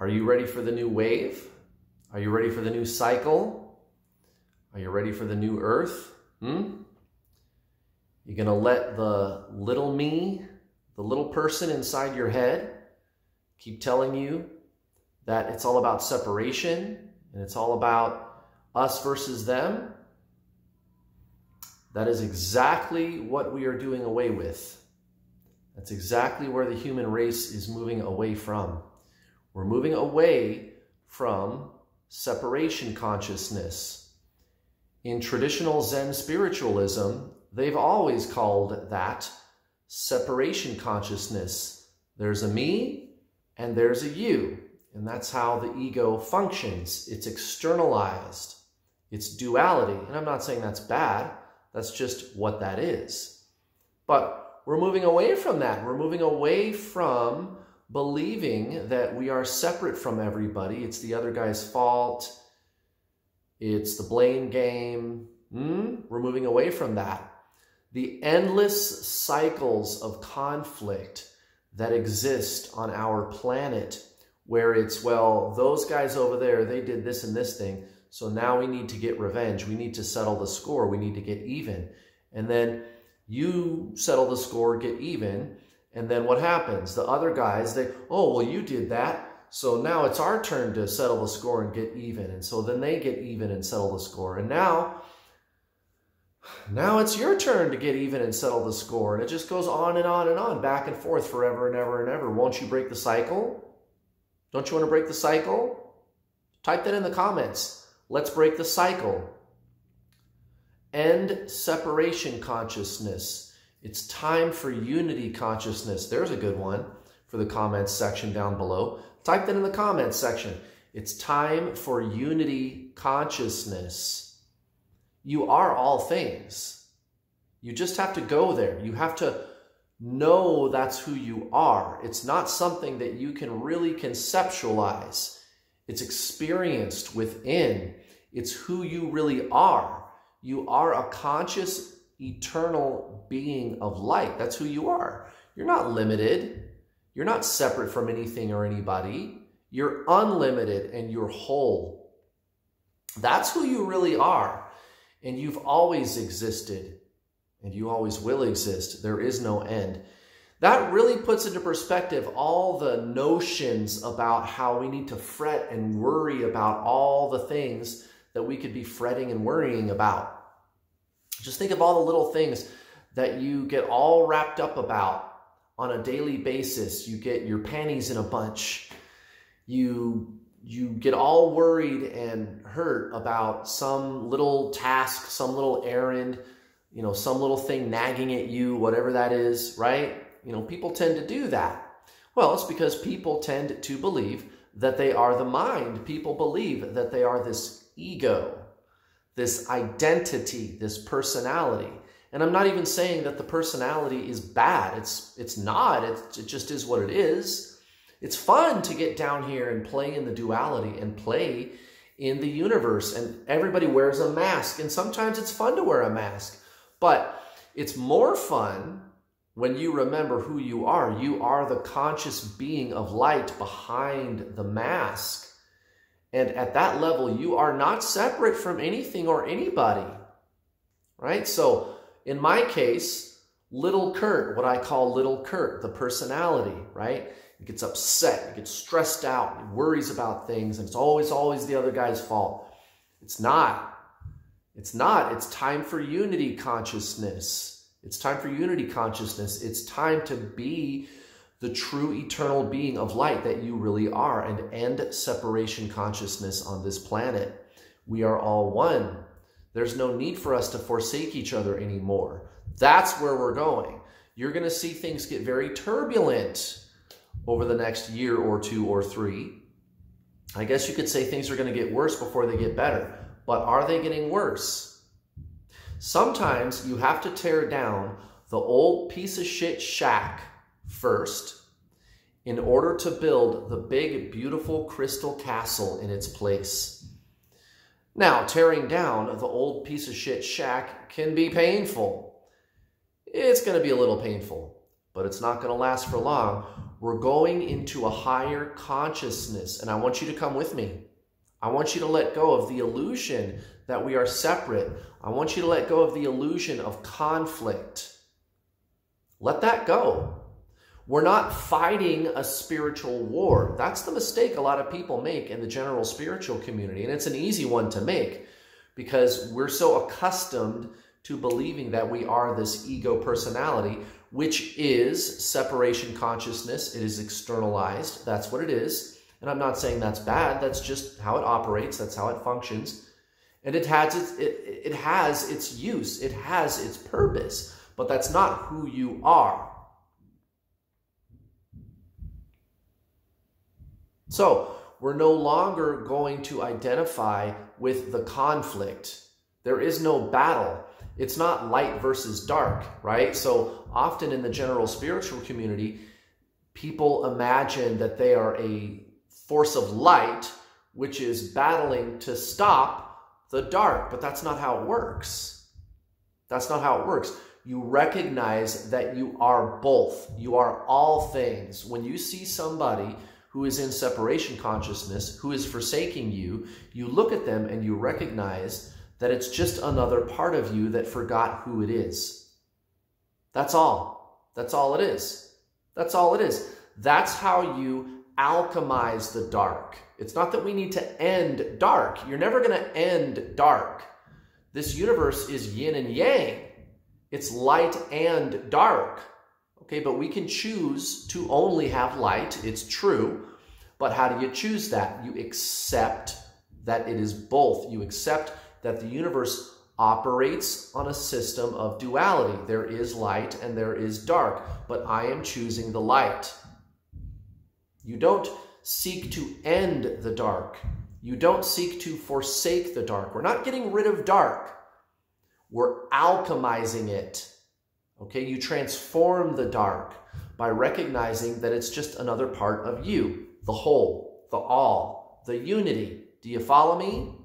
Are you ready for the new wave? Are you ready for the new cycle? Are you ready for the new earth? You're going to let the little me, the little person inside your head, keep telling you that it's all about separation and it's all about us versus them? That is exactly what we are doing away with. That's exactly where the human race is moving away from. We're moving away from separation consciousness. In traditional Zen spiritualism, they've always called that separation consciousness. There's a me and there's a you. And that's how the ego functions. It's externalized. It's duality. And I'm not saying that's bad. That's just what that is. But we're moving away from that. We're moving away from believing that we are separate from everybody. It's the other guy's fault. It's the blame game. We're moving away from that. The endless cycles of conflict that exist on our planet, where it's, well, those guys over there, they did this and this thing, so now we need to get revenge. We need to settle the score. We need to get even. And then you settle the score, get even, and then what happens? The other guys, oh, well, you did that, so now it's our turn to settle the score and get even. And so then they get even and settle the score. And now it's your turn to get even and settle the score. And it just goes on and on and on, back and forth, forever and ever and ever. Won't you break the cycle? Don't you want to break the cycle? Type that in the comments. Let's break the cycle. End separation consciousness. It's time for unity consciousness. There's a good one for the comments section down below. Type that in the comments section. It's time for unity consciousness. You are all things. You just have to go there. You have to know that's who you are. It's not something that you can really conceptualize. It's experienced within. It's who you really are. You are a conscious, eternal being of light. That's who you are. You're not limited. You're not separate from anything or anybody. You're unlimited and you're whole. That's who you really are. And you've always existed. And you always will exist. There is no end. That really puts into perspective all the notions about how we need to fret and worry about all the things that we could be fretting and worrying about. Just think of all the little things that you get all wrapped up about on a daily basis. You get your panties in a bunch. You get all worried and hurt about some little task, some little errand, some little thing nagging at you, whatever that is, right? People tend to do that. Well, it's because people tend to believe that they are the mind. People believe that they are this ego, this identity, this personality. And I'm not even saying that the personality is bad. It's not. It just is what it is. It's fun to get down here and play in the duality and play in the universe. And everybody wears a mask. And sometimes it's fun to wear a mask. But it's more fun when you remember who you are. You are the conscious being of light behind the mask. And at that level, you are not separate from anything or anybody, right? So in my case, little Kurt, what I call little Kurt, the personality, right? He gets upset, he gets stressed out, he worries about things, and it's always the other guy's fault. It's not. It's not. It's time for unity consciousness. It's time for unity consciousness. It's time to be the true eternal being of light that you really are, and end separation consciousness on this planet. We are all one. There's no need for us to forsake each other anymore. That's where we're going. You're going to see things get very turbulent over the next year or 2 or 3. I guess you could say things are going to get worse before they get better. But are they getting worse? Sometimes you have to tear down the old piece of shit shack first in order to build the big, beautiful crystal castle in its place. Now, tearing down the old piece of shit shack can be painful. It's going to be a little painful, but it's not going to last for long. We're going into a higher consciousness, and I want you to come with me. I want you to let go of the illusion that we are separate. I want you to let go of the illusion of conflict. Let that go. We're not fighting a spiritual war. That's the mistake a lot of people make in the general spiritual community, and it's an easy one to make because we're so accustomed to believing that we are this ego personality, which is separation consciousness. It is externalized. That's what it is. And I'm not saying that's bad. That's just how it operates. That's how it functions. And it has its use. It has its purpose. But that's not who you are. So we're no longer going to identify with the conflict. There is no battle. It's not light versus dark, right? So often in the general spiritual community, people imagine that they are a force of light, which is battling to stop the dark, but that's not how it works. That's not how it works. You recognize that you are both. You are all things. When you see somebody who is in separation consciousness, who is forsaking you, you look at them and you recognize that it's just another part of you that forgot who it is. That's all. That's all it is. That's all it is. That's how you alchemize the dark. It's not that we need to end dark. You're never going to end dark. This universe is yin and yang. It's light and dark. Okay, but we can choose to only have light. It's true. But how do you choose that? You accept that it is both. You accept that the universe operates on a system of duality. There is light and there is dark, but I am choosing the light. You don't seek to end the dark. You don't seek to forsake the dark. We're not getting rid of dark. We're alchemizing it. Okay, you transform the dark by recognizing that it's just another part of you, the whole, the all, the unity. Do you follow me?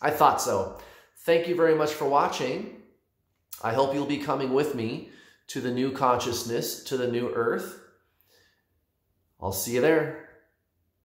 I thought so. Thank you very much for watching. I hope you'll be coming with me to the new consciousness, to the new earth. I'll see you there.